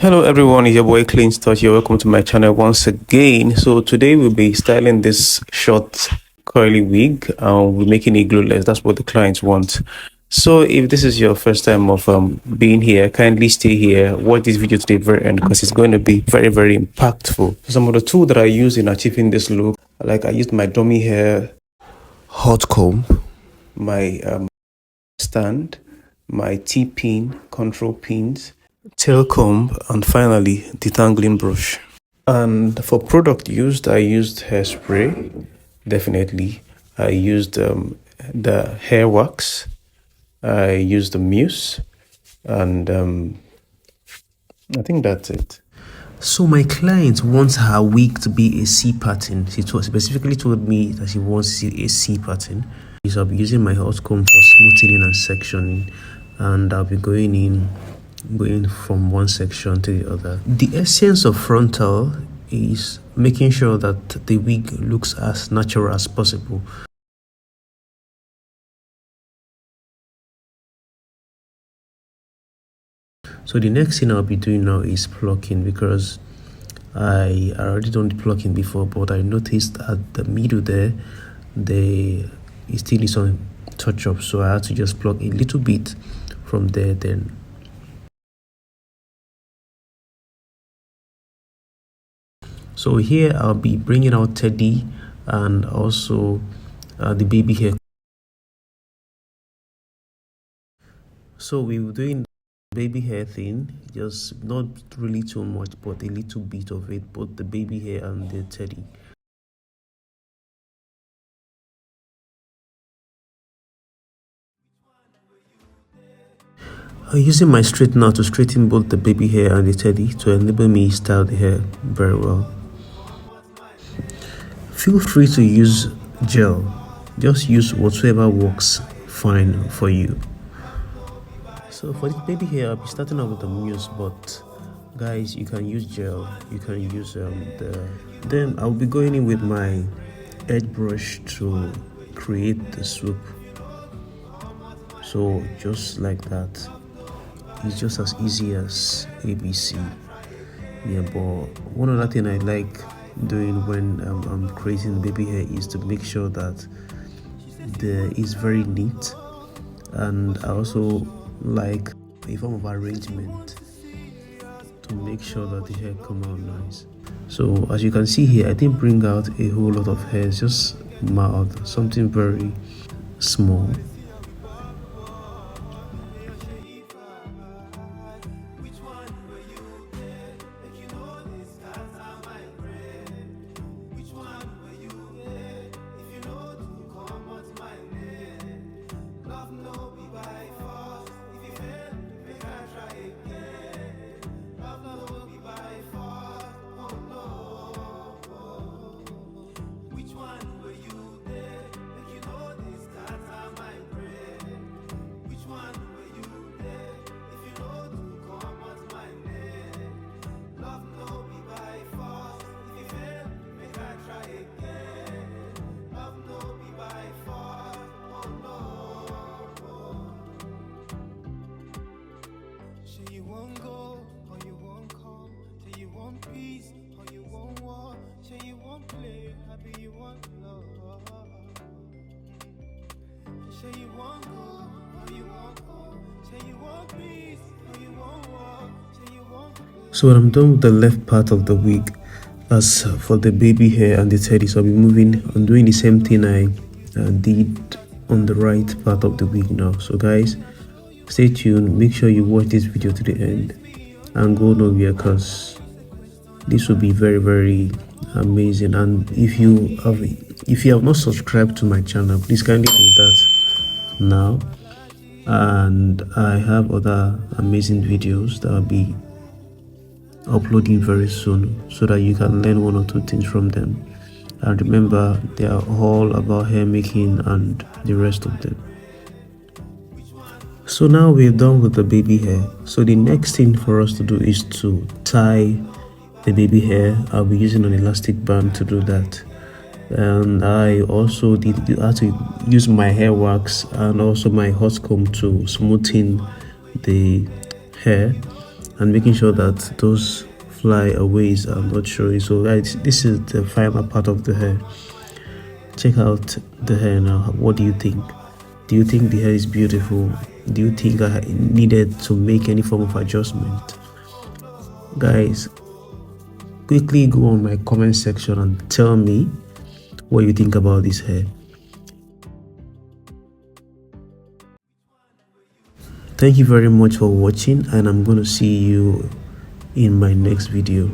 Hello everyone, it's your boy Clean Touch here. Welcome to my channel once again. So today we'll be styling this short curly wig and we're making it glueless. That's what the clients want. So if this is your first time of being here, kindly stay here, watch this video to the very end because it's going to be very impactful. Some of the tools that I use in achieving this look, like I used my dummy hair hot comb, my stand, my T-pin, control pins, tail comb, and finally detangling brush. And for product used, I used hairspray, definitely. I used the hair wax, I used the mousse, and I think that's it. So my client wants her wig to be a C pattern. She specifically told me that she wants a C pattern. So I'll be using my hot comb for smoothing and sectioning, and I'll be going from one section to the other. The essence of frontal is making sure that the wig looks as natural as possible. So the next thing I'll be doing now is plucking, because I already done the plucking before, but I noticed at the middle there it still needs some touch up, so I had to just pluck a little bit from there. Then so here I'll be bringing out Teddy and also the baby hair. So we were doing baby hair thing, just not really too much, but a little bit of it, both the baby hair and the Teddy. I'm using my straightener to straighten both the baby hair and the Teddy to enable me style the hair very well. Feel free to use gel, just use whatever works fine for you. So for the baby hair, I'll be starting off with the mousse, but guys, you can use gel, you can use then I'll be going in with my edge brush to create the swoop. So just like that, it's just as easy as ABC. Yeah, but one other thing I like doing when I'm creating baby hair is to make sure that it's very neat, and I also like a form of arrangement to make sure that the hair come out nice. So as you can see here, I didn't bring out a whole lot of hairs, just mild, something very small. So when I'm done with the left part of the wig, as for the baby hair and the Teddy, so I'll be doing the same thing I did on the right part of the wig now. So guys, stay tuned, make sure you watch this video to the end and go nowhere, because this will be very amazing. And if you have not subscribed to my channel, please kindly do that now. And I have other amazing videos that I'll be uploading very soon, so that you can learn one or two things from them. And remember, they are all about hair making and the rest of them. So now we're done with the baby hair. So the next thing for us to do is to tie the baby hair. I'll be using an elastic band to do that. And I also had to use my hair wax and also my hot comb to smoothen the hair. and making sure that those flyaways are not showing. So guys, this is the final part of the hair. Check out the hair now. What do you think? Do you think the hair is beautiful? Do you think I needed to make any form of adjustment? Guys, quickly go on my comment section and tell me what you think about this hair. Thank you very much for watching, and I'm going to see you in my next video.